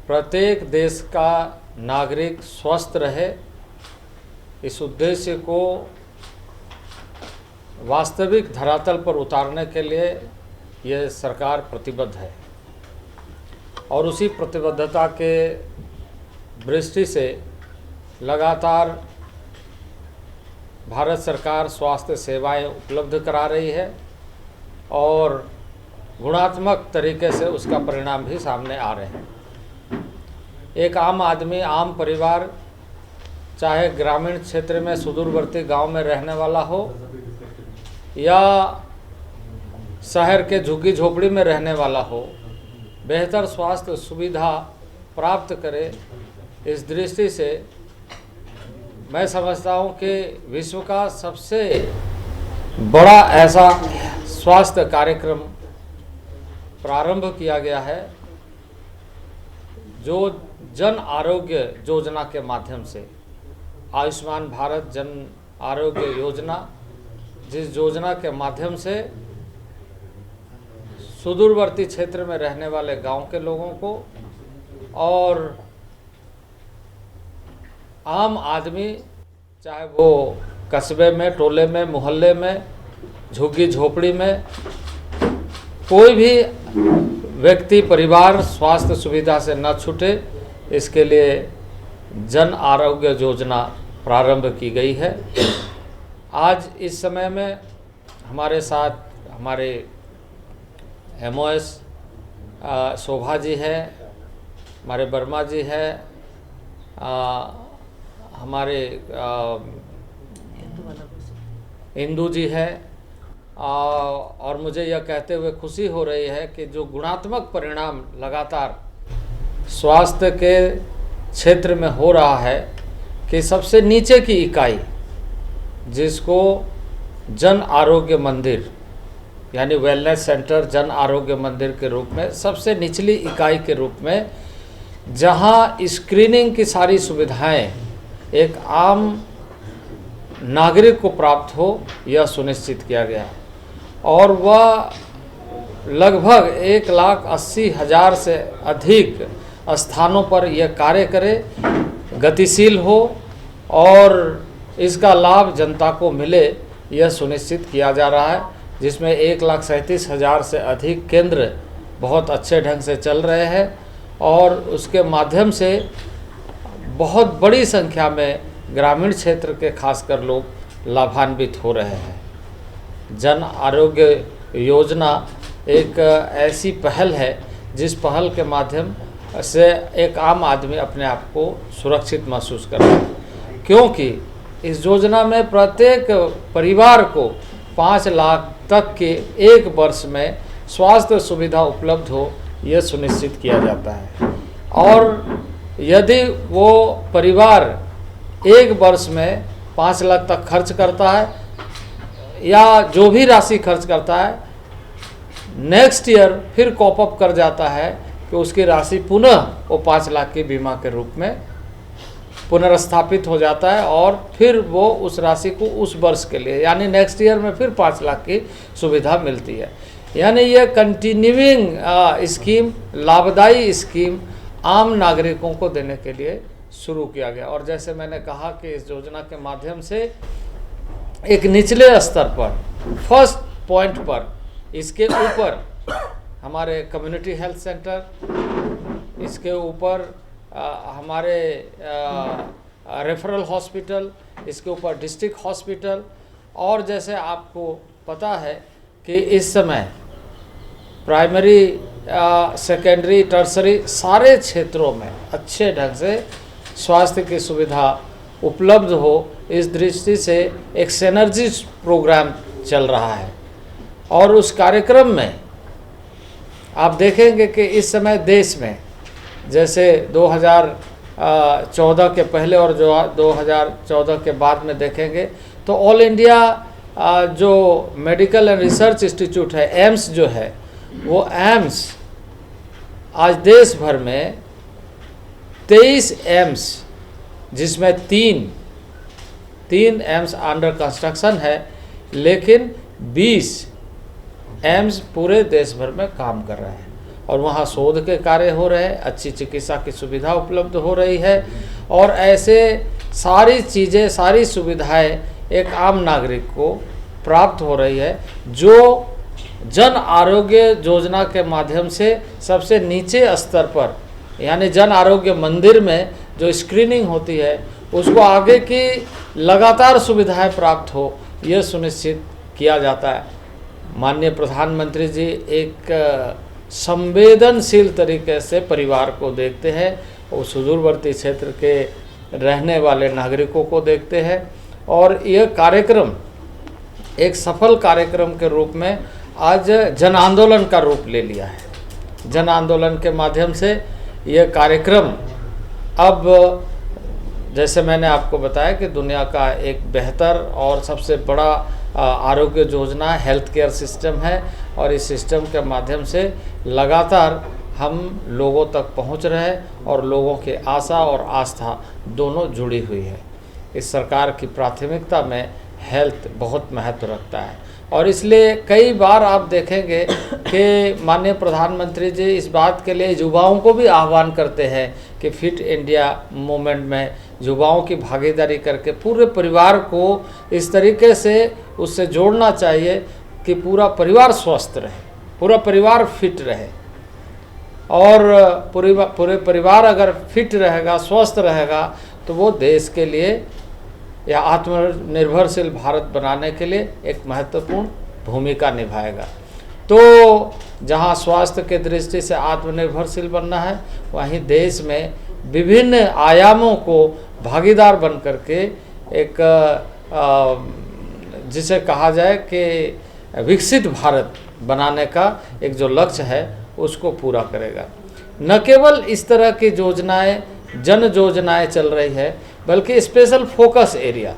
प्रत्येक देश का नागरिक स्वस्थ रहे, इस उद्देश्य को वास्तविक धरातल पर उतारने के लिए यह सरकार प्रतिबद्ध है और उसी प्रतिबद्धता के दृष्टि से लगातार भारत सरकार स्वास्थ्य सेवाएं उपलब्ध करा रही है और गुणात्मक तरीके से उसका परिणाम भी सामने आ रहे हैं। एक आम आदमी, आम परिवार, चाहे ग्रामीण क्षेत्र में सुदूरवर्ती गांव में रहने वाला हो या शहर के झुग्गी झोपड़ी में रहने वाला हो, बेहतर स्वास्थ्य सुविधा प्राप्त करे, इस दृष्टि से मैं समझता हूँ कि विश्व का सबसे बड़ा ऐसा स्वास्थ्य कार्यक्रम प्रारंभ किया गया है जो जन आरोग्य योजना के माध्यम से, आयुष्मान भारत जन आरोग्य योजना, जिस योजना के माध्यम से सुदूरवर्ती क्षेत्र में रहने वाले गांव के लोगों को और आम आदमी, चाहे वो कस्बे में, टोले में, मोहल्ले में, झुग्गी झोपड़ी में, कोई भी व्यक्ति, परिवार स्वास्थ्य सुविधा से न छूटे, इसके लिए जन आरोग्य योजना प्रारंभ की गई है। आज इस समय में हमारे साथ हमारे MOS शोभा जी है, हमारे वर्मा जी है, हमारे इंदू जी है, और मुझे यह कहते हुए खुशी हो रही है कि जो गुणात्मक परिणाम लगातार स्वास्थ्य के क्षेत्र में हो रहा है कि सबसे नीचे की इकाई, जिसको जन आरोग्य मंदिर यानी वेलनेस सेंटर, जन आरोग्य मंदिर के रूप में, सबसे निचली इकाई के रूप में, जहां स्क्रीनिंग की सारी सुविधाएं एक आम नागरिक को प्राप्त हो, यह सुनिश्चित किया गया और वह लगभग 1,80,000 से अधिक स्थानों पर यह कार्य करे, गतिशील हो और इसका लाभ जनता को मिले, यह सुनिश्चित किया जा रहा है, जिसमें 1,37,000 से अधिक केंद्र बहुत अच्छे ढंग से चल रहे हैं और उसके माध्यम से बहुत बड़ी संख्या में ग्रामीण क्षेत्र के खासकर लोग लाभान्वित हो रहे हैं। जन आरोग्य योजना एक ऐसी पहल है जिस पहल के माध्यम से एक आम आदमी अपने आप को सुरक्षित महसूस कर रहा है, क्योंकि इस योजना में प्रत्येक परिवार को 5 लाख तक के एक वर्ष में स्वास्थ्य सुविधा उपलब्ध हो, यह सुनिश्चित किया जाता है। और यदि वो परिवार एक वर्ष में 5 लाख तक खर्च करता है या जो भी राशि खर्च करता है, नेक्स्ट ईयर फिर कॉप अप कर जाता है कि उसकी राशि पुनः वो 5 लाख के बीमा के रूप में पुनर्स्थापित हो जाता है और फिर वो उस राशि को उस वर्ष के लिए यानी नेक्स्ट ईयर में फिर 5 लाख की सुविधा मिलती है। यानी ये कंटिन्यूइंग स्कीम, लाभदायी स्कीम आम नागरिकों को देने के लिए शुरू किया गया। और जैसे मैंने कहा कि इस योजना के माध्यम से एक निचले स्तर पर, फर्स्ट पॉइंट पर, इसके ऊपर हमारे कम्युनिटी हेल्थ सेंटर, इसके ऊपर हमारे रेफरल हॉस्पिटल, इसके ऊपर डिस्ट्रिक्ट हॉस्पिटल, और जैसे आपको पता है कि इस समय प्राइमरी, सेकेंडरी, टर्सरी सारे क्षेत्रों में अच्छे ढंग से स्वास्थ्य की सुविधा उपलब्ध हो, इस दृष्टि से एक सिनर्जिस्ट प्रोग्राम चल रहा है। और उस कार्यक्रम में आप देखेंगे कि इस समय देश में जैसे 2014 के पहले और जो 2014 के बाद में देखेंगे तो ऑल इंडिया जो मेडिकल एंड रिसर्च इंस्टीट्यूट है, एम्स जो है, वो एम्स आज देश भर में 23 एम्स, जिसमें तीन एम्स अंडर कंस्ट्रक्शन है, लेकिन 20 एम्स पूरे देश भर में काम कर रहे हैं। और वहाँ शोध के कार्य हो रहे हैं, अच्छी चिकित्सा की सुविधा उपलब्ध हो रही है और ऐसे सारी चीज़ें, सारी सुविधाएं एक आम नागरिक को प्राप्त हो रही है, जो जन आरोग्य योजना के माध्यम से सबसे नीचे स्तर पर, यानी जन आरोग्य मंदिर में जो स्क्रीनिंग होती है उसको आगे की लगातार सुविधाएं प्राप्त हो, यह सुनिश्चित किया जाता है। माननीय प्रधानमंत्री जी एक संवेदनशील तरीके से परिवार को देखते हैं और सुदूरवर्ती क्षेत्र के रहने वाले नागरिकों को देखते हैं और यह कार्यक्रम एक सफल कार्यक्रम के रूप में आज जन आंदोलन का रूप ले लिया है। जन आंदोलन के माध्यम से यह कार्यक्रम अब, जैसे मैंने आपको बताया कि दुनिया का एक बेहतर और सबसे बड़ा Arogya Yojana health care system है और इस सिस्टम के माध्यम से लगातार हम लोगों तक पहुंच रहे हैं और लोगों की आशा और आस्था दोनों जुड़ी हुई है। इस सरकार की प्राथमिकता में हेल्थ बहुत महत्व रखता है और इसलिए कई बार आप देखेंगे कि माननीय प्रधानमंत्री जी इस बात के लिए युवाओं को भी आह्वान करते हैं कि फिट इंडिया मूवमेंट में युवाओं की भागीदारी करके पूरे परिवार को इस तरीके से उससे जोड़ना चाहिए कि पूरा परिवार स्वस्थ रहे, पूरा परिवार फिट रहे और पूरे परिवार अगर फिट रहेगा, स्वस्थ रहेगा तो वो देश के लिए या आत्मनिर्भरशील भारत बनाने के लिए एक महत्वपूर्ण भूमिका निभाएगा। तो जहां स्वास्थ्य के दृष्टि से आत्मनिर्भरशील बनना है, वहीं देश में विभिन्न आयामों को भागीदार बन करके एक जिसे कहा जाए कि विकसित भारत बनाने का एक जो लक्ष्य है उसको पूरा करेगा। न केवल इस तरह की योजनाएं, जन योजनाएं चल रही है, बल्कि स्पेशल फोकस एरिया,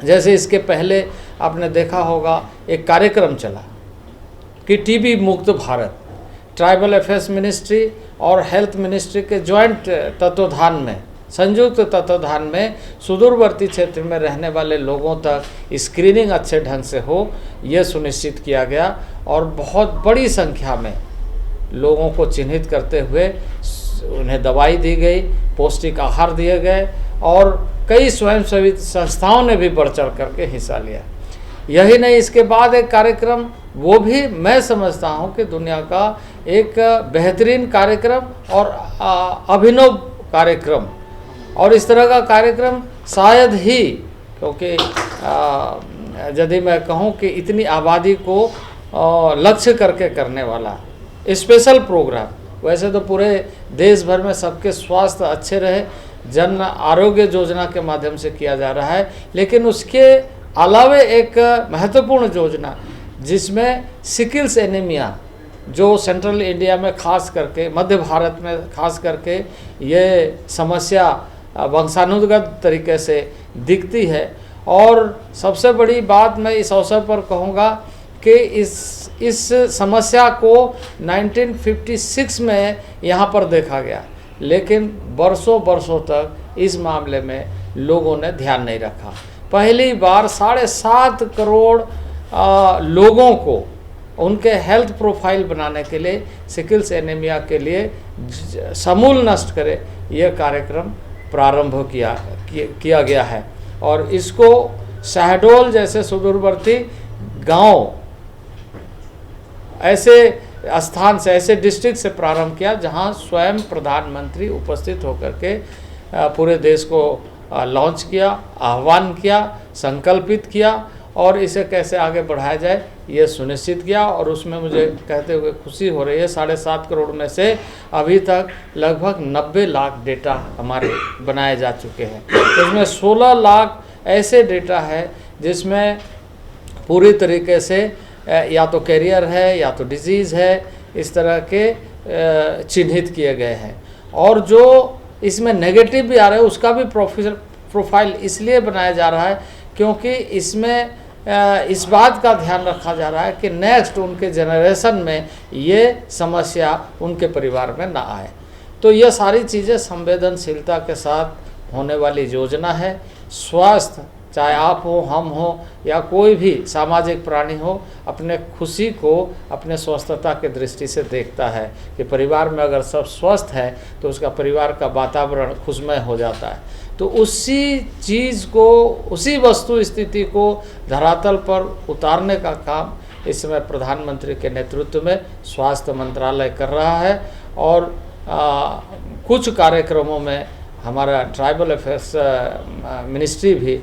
जैसे इसके पहले आपने देखा होगा एक कार्यक्रम चला कि टीबी मुक्त भारत, ट्राइबल अफेयर्स मिनिस्ट्री और हेल्थ मिनिस्ट्री के जॉइंट तत्वाधान में, संयुक्त तत्वाधान में सुदूरवर्ती क्षेत्र में रहने वाले लोगों तक स्क्रीनिंग अच्छे ढंग से हो, यह सुनिश्चित किया गया और बहुत बड़ी संख्या में लोगों को चिन्हित करते हुए उन्हें दवाई दी गई, पौष्टिक आहार दिए गए और कई स्वयंसेवी संस्थाओं ने भी बढ़ चढ़ करके हिस्सा लिया। यही नहीं, इसके बाद एक कार्यक्रम, वो भी मैं समझता हूँ कि दुनिया का एक बेहतरीन कार्यक्रम और अभिनव कार्यक्रम, और इस तरह का कार्यक्रम शायद ही, क्योंकि यदि मैं कहूँ कि इतनी आबादी को लक्ष्य करके करने वाला स्पेशल प्रोग्राम, वैसे तो पूरे देश भर में सबके स्वास्थ्य अच्छे रहे, जन आरोग्य योजना के माध्यम से किया जा रहा है, लेकिन उसके अलावे एक महत्वपूर्ण योजना जिसमें सिकिल्स एनीमिया, जो सेंट्रल इंडिया में खास करके, मध्य भारत में खास करके ये समस्या वंशानुगत तरीके से दिखती है। और सबसे बड़ी बात मैं इस अवसर पर कहूँगा कि इस समस्या को 1956 में यहाँ पर देखा गया, लेकिन बरसों तक इस मामले में लोगों ने ध्यान नहीं रखा। पहली बार 7.5 करोड़ लोगों को उनके हेल्थ प्रोफाइल बनाने के लिए, सिकिल्स एनीमिया के लिए समूल नष्ट करे, यह कार्यक्रम प्रारंभ किया गया है और इसको शहडोल जैसे सुदूरवर्ती गांव, ऐसे स्थान से, ऐसे डिस्ट्रिक्ट से प्रारंभ किया जहां स्वयं प्रधानमंत्री उपस्थित होकर के पूरे देश को लॉन्च किया, आह्वान किया, संकल्पित किया और इसे कैसे आगे बढ़ाया जाए ये सुनिश्चित किया। और उसमें मुझे कहते हुए खुशी हो रही है, 7.5 करोड़ में से अभी तक लगभग 90 लाख डेटा हमारे बनाए जा चुके हैं। इसमें 16 लाख ऐसे डेटा है जिसमें पूरी तरीके से या तो कैरियर है या तो डिजीज़ है, इस तरह के चिन्हित किए गए हैं। और जो इसमें नेगेटिव भी आ रहा है उसका भी प्रोफाइल इसलिए बनाया जा रहा है क्योंकि इसमें इस बात का ध्यान रखा जा रहा है कि नेक्स्ट उनके जनरेशन में ये समस्या उनके परिवार में ना आए। तो ये सारी चीज़ें संवेदनशीलता के साथ होने वाली योजना है। स्वास्थ्य चाहे आप हो, हम हो, या कोई भी सामाजिक प्राणी हो, अपने खुशी को अपने स्वस्थता के दृष्टि से देखता है कि परिवार में अगर सब स्वस्थ है तो उसका परिवार का वातावरण खुशमय हो जाता है। तो उसी चीज़ को, उसी वस्तु स्थिति को धरातल पर उतारने का काम इस समय प्रधानमंत्री के नेतृत्व में स्वास्थ्य मंत्रालय कर रहा है। और कुछ कार्यक्रमों में हमारा ट्राइबल अफेयर्स मिनिस्ट्री भी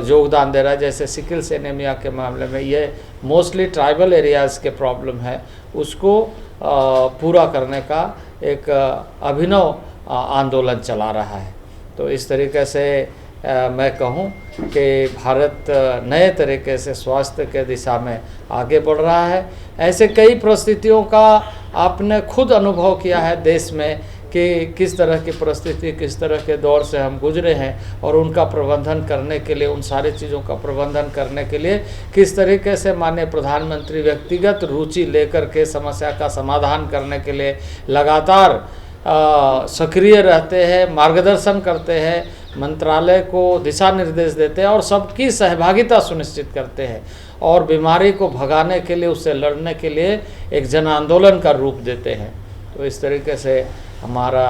योगदान दे रहा है। जैसे सिकल्स एनीमिया के मामले में ये मोस्टली ट्राइबल एरियाज़ के प्रॉब्लम है, उसको पूरा करने का एक अभिनव आंदोलन चला रहा है। तो इस तरीके से मैं कहूँ कि भारत नए तरीके से स्वास्थ्य के दिशा में आगे बढ़ रहा है। ऐसे कई परिस्थितियों का आपने खुद अनुभव किया है देश में कि किस तरह की परिस्थिति, किस तरह के दौर से हम गुजरे हैं, और उनका प्रबंधन करने के लिए, उन सारी चीज़ों का प्रबंधन करने के लिए किस तरीके से माननीय प्रधानमंत्री व्यक्तिगत रुचि लेकर के समस्या का समाधान करने के लिए लगातार सक्रिय रहते हैं, मार्गदर्शन करते हैं, मंत्रालय को दिशा निर्देश देते हैं और सबकी सहभागिता सुनिश्चित करते हैं, और बीमारी को भगाने के लिए, उससे लड़ने के लिए एक जन आंदोलन का रूप देते हैं। तो इस तरीके से हमारा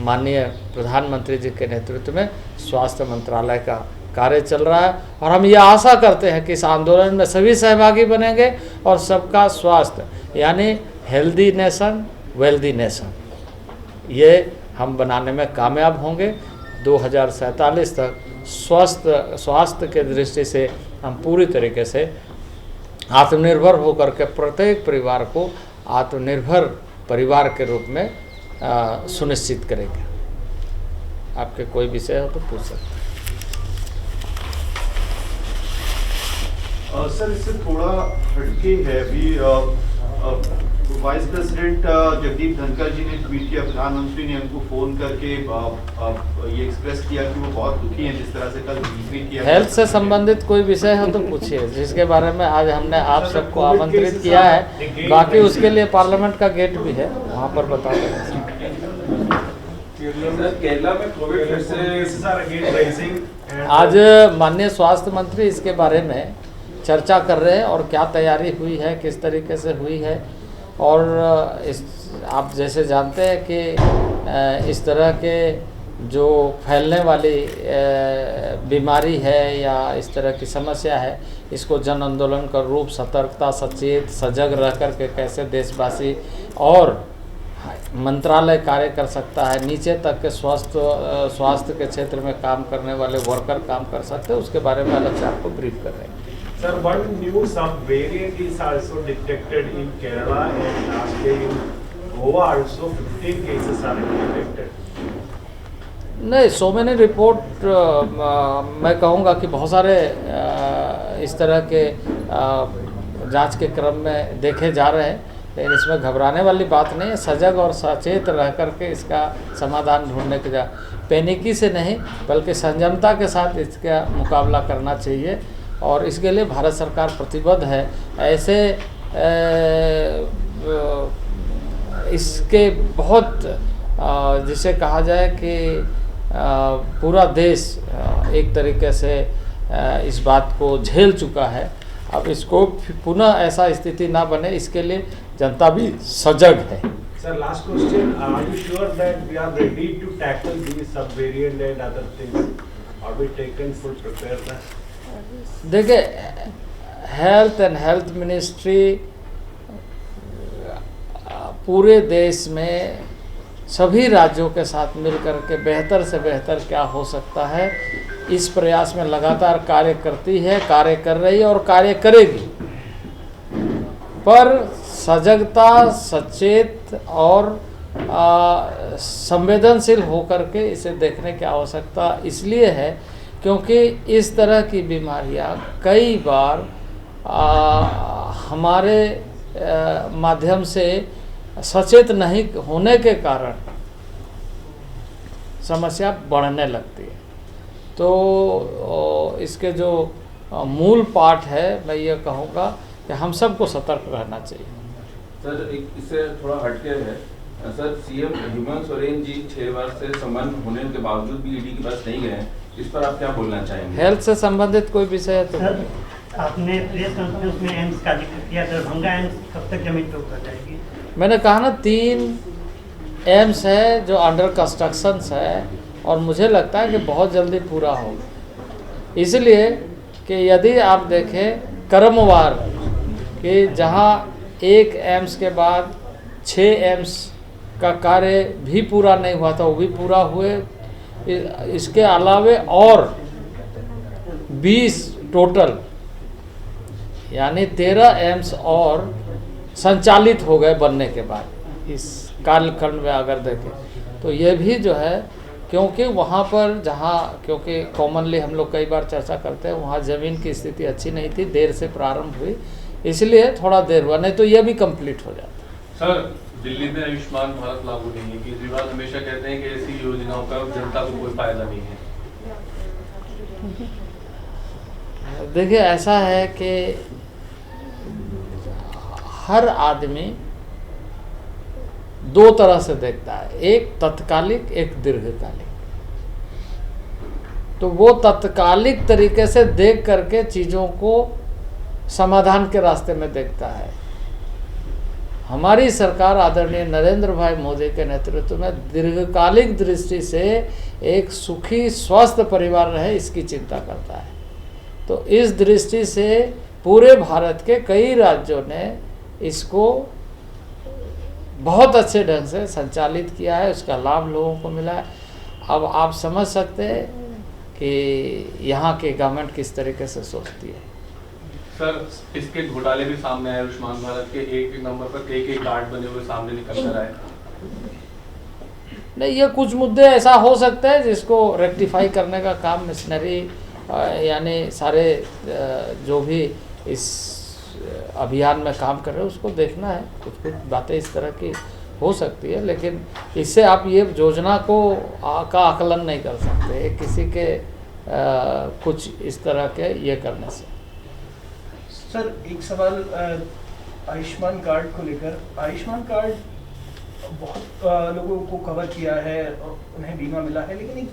माननीय प्रधानमंत्री जी के नेतृत्व में स्वास्थ्य मंत्रालय का कार्य चल रहा है, और हम ये आशा करते हैं कि इस आंदोलन में सभी सहभागी बनेंगे और सबका स्वास्थ्य, यानी हेल्दी नेशन वेल्दी नेशन, ये हम बनाने में कामयाब होंगे। 2047 तक स्वास्थ्य के दृष्टि से हम पूरी तरीके से आत्मनिर्भर होकर के प्रत्येक परिवार को आत्मनिर्भर परिवार के रूप में सुनिश्चित करेंगे। आपके कोई विषय हो तो पूछ सकते हैं। सर, इससे थोड़ा हटके है भी, वाइस प्रेसिडेंट जगदीप धनखड़ जी ने ट्वीट किया, प्रधानमंत्री ने उनको फोन करके ये एक्सप्रेस किया कि वो बहुत दुखी हैं जिस तरह से कल ट्वीट किया। हेल्थ से संबंधित कोई विषय हो तो पूछिए, जिसके बारे में आज हमने आप सबको आमंत्रित किया है। बाकी उसके लिए पार्लियामेंट का गेट भी है, वहाँ पर बता दें। केरला में कोविड आज माननीय स्वास्थ्य मंत्री इसके बारे में चर्चा कर रहे हैं, और क्या तैयारी हुई है, किस तरीके से हुई है। और आप जैसे जानते हैं कि इस तरह के जो फैलने वाली बीमारी है या इस तरह की समस्या है, इसको जन आंदोलन का रूप, सतर्कता, सचेत, सजग रह कर के कैसे देशवासी और मंत्रालय कार्य कर सकता है, नीचे तक के स्वास्थ्य के क्षेत्र में काम करने वाले वर्कर काम कर सकते हैं, उसके बारे में अलग से आपको ब्रीफ कर रहे हैं। Sir, one new sub-variant is also detected in Kerala, and last day in Goa also 15 cases are detected. नहीं, सो मैनी रिपोर्ट मैं कहूँगा कि बहुत सारे इस तरह के जांच के क्रम में देखे जा रहे हैं, लेकिन इसमें घबराने वाली बात नहीं है। सजग और सचेत रह करके इसका समाधान ढूंढने के पैनिकी से नहीं, बल्कि संयमता के साथ इसका मुकाबला करना चाहिए, और इसके लिए भारत सरकार प्रतिबद्ध है। ऐसे इसके बहुत जिसे कहा जाए कि पूरा देश एक तरीके से इस बात को झेल चुका है। अब इसको पुनः ऐसा स्थिति ना बने, इसके लिए जनता भी सजग है। Sir, last question. Are you sure that we are ready to tackle these sub-variant and other things? Are we taken full preparedness? देखिए, हेल्थ एंड हेल्थ मिनिस्ट्री पूरे देश में सभी राज्यों के साथ मिलकर के बेहतर से बेहतर क्या हो सकता है, इस प्रयास में लगातार कार्य करती है, कार्य कर रही है और कार्य करेगी। पर सजगता, सचेत और संवेदनशील होकर के इसे देखने की आवश्यकता इसलिए है क्योंकि इस तरह की बीमारियां कई बार हमारे माध्यम से सचेत नहीं होने के कारण समस्या बढ़ने लगती है। तो इसके जो मूल पाठ है, मैं ये कहूँगा कि हम सबको सतर्क रहना चाहिए। सर, इससे थोड़ा हटके है सर, सीएम हेमंत सोरेन जी 6 बार से सम्मान होने के बावजूद भी ईडी के पास नहीं गए हैं। इस पर आप क्या बोलना चाहेंगे? हेल्थ से संबंधित कोई विषय है तो सर, आपने प्रेस कॉन्फ्रेंस में एम्स का जिक्र किया, दरभंगा एम्स कब तक जमीन पे उतर जाएगी? मैंने कहा ना 3 एम्स है जो अंडर कंस्ट्रक्शन है और मुझे लगता है कि बहुत जल्दी पूरा होगा। इसलिए कि यदि आप देखें क्रमवार कि जहां एक एम्स के बाद 6 एम्स का कार्य भी पूरा नहीं हुआ था वो भी पूरा हुए, इसके अलावे और 20 टोटल यानी 13 एम्स और संचालित हो गए बनने के बाद इस कालखंड में अगर देखें तो ये भी जो है, क्योंकि वहाँ पर जहाँ क्योंकि कॉमनली हम लोग कई बार चर्चा करते हैं वहाँ ज़मीन की स्थिति अच्छी नहीं थी, देर से प्रारंभ हुई इसलिए थोड़ा देर हुआ, नहीं तो ये भी कंप्लीट हो जाता। सर, दिल्ली में आयुष्मान भारत लागू नहीं है, केजरीवाल हमेशा कहते हैं कि ऐसी योजनाओं का जनता को कोई फायदा नहीं है। देखिए ऐसा है कि हर आदमी 2 तरह से देखता है, एक तत्कालिक एक दीर्घकालिक। तो वो तत्कालिक तरीके से देख करके चीज़ों को समाधान के रास्ते में देखता है। हमारी सरकार आदरणीय नरेंद्र भाई मोदी के नेतृत्व में दीर्घकालिक दृष्टि से एक सुखी स्वस्थ परिवार रहे इसकी चिंता करता है। तो इस दृष्टि से पूरे भारत के कई राज्यों ने इसको बहुत अच्छे ढंग से संचालित किया है, उसका लाभ लोगों को मिला है। अब आप समझ सकते हैं कि यहाँ की गवर्नमेंट किस तरीके से सोचती है। सर, इसके घोटाले भी सामने आए, आयुष्मान भारत के एक नंबर पर एक कार्ड बने हुए सामने निकल कर आए। नहीं, ये कुछ मुद्दे ऐसा हो सकते हैं जिसको रेक्टिफाई करने का काम मिशनरी यानी सारे जो भी इस अभियान में काम कर रहे हैं उसको देखना है। कुछ बातें इस तरह की हो सकती है, लेकिन इससे आप ये योजना को का आकलन नहीं कर सकते किसी के कुछ इस तरह के ये करने से। सर, एक सवाल आयुष्मान कार्ड को लेकर। आयुष्मान कार्ड बहुत लोगों को कवर किया है, उन्हें बीमा मिला है, लेकिन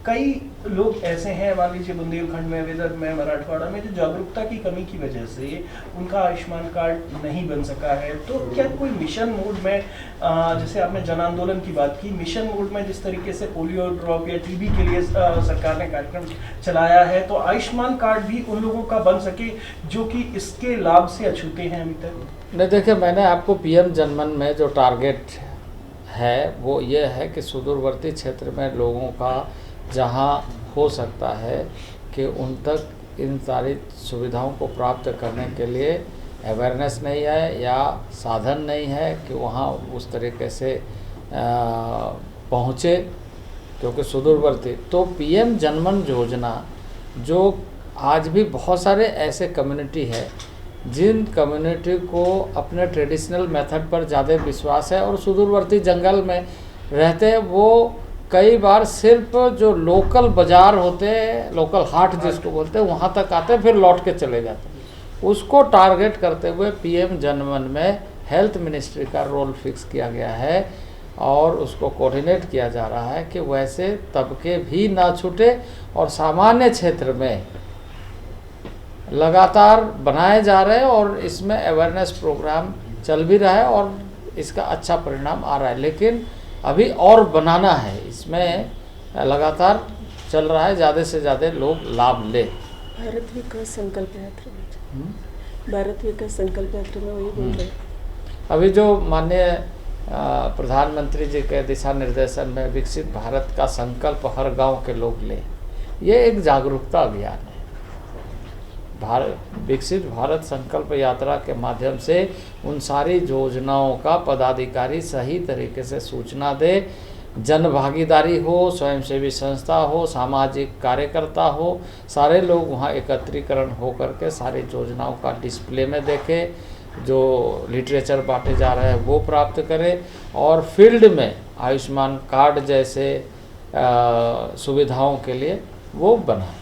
कई लोग ऐसे हैं, मान लीजिए बुंदेलखंड में, विदर्भ में, मराठवाड़ा में, जो जागरूकता की कमी की वजह से उनका आयुष्मान कार्ड नहीं बन सका है। तो क्या कोई मिशन मोड में, जैसे आपने जन आंदोलन की बात की, मिशन मोड में जिस तरीके से पोलियो ड्रॉप या टीबी के लिए सरकार ने कार्यक्रम चलाया है, तो आयुष्मान कार्ड भी उन लोगों का बन सके जो कि इसके लाभ से अछूते हैं अभी तक? नहीं, देखिए मैंने आपको पीएम जनमन में जो टारगेट है वो ये है कि सुदूरवर्ती क्षेत्र में लोगों का जहाँ हो सकता है कि उन तक इन सारी सुविधाओं को प्राप्त करने के लिए अवेयरनेस नहीं है या साधन नहीं है कि वहाँ उस तरीके से पहुँचे, क्योंकि सुदूरवर्ती। तो पीएम जनमन योजना जो आज भी बहुत सारे ऐसे कम्युनिटी है जिन कम्युनिटी को अपने ट्रेडिशनल मेथड पर ज़्यादा विश्वास है और सुदूरवर्ती जंगल में रहते हैं, वो कई बार सिर्फ जो लोकल बाज़ार होते हैं, लोकल हाट जिसको बोलते हैं, वहाँ तक आते हैं फिर लौट के चले जाते हैं। उसको टारगेट करते हुए पीएम जनमन में हेल्थ मिनिस्ट्री का रोल फिक्स किया गया है और उसको कोऑर्डिनेट किया जा रहा है कि वैसे तबके भी ना छूटे और सामान्य क्षेत्र में लगातार बनाए जा रहे हैं और इसमें अवेयरनेस प्रोग्राम चल भी रहा है और इसका अच्छा परिणाम आ रहा है। लेकिन अभी और बनाना है, इसमें लगातार चल रहा है, ज़्यादा से ज़्यादा लोग लाभ ले। भारत विकास संकल्प यात्रा में, भारत विकास संकल्प यात्रा में वही बोल रहे हैं। अभी जो माननीय प्रधानमंत्री जी के दिशा निर्देशन में विकसित भारत का संकल्प हर गांव के लोग लें, ये एक जागरूकता अभियान है। विकसित भारत संकल्प यात्रा के माध्यम से उन सारी योजनाओं का पदाधिकारी सही तरीके से सूचना दे, जन भागीदारी हो, स्वयंसेवी संस्था हो, सामाजिक कार्यकर्ता हो, सारे लोग वहाँ एकत्रीकरण हो करके सारी योजनाओं का डिस्प्ले में देखें, जो लिटरेचर बांटे जा रहे हैं वो प्राप्त करें और फील्ड में आयुष्मान कार्ड जैसे सुविधाओं के लिए वो बनाएं।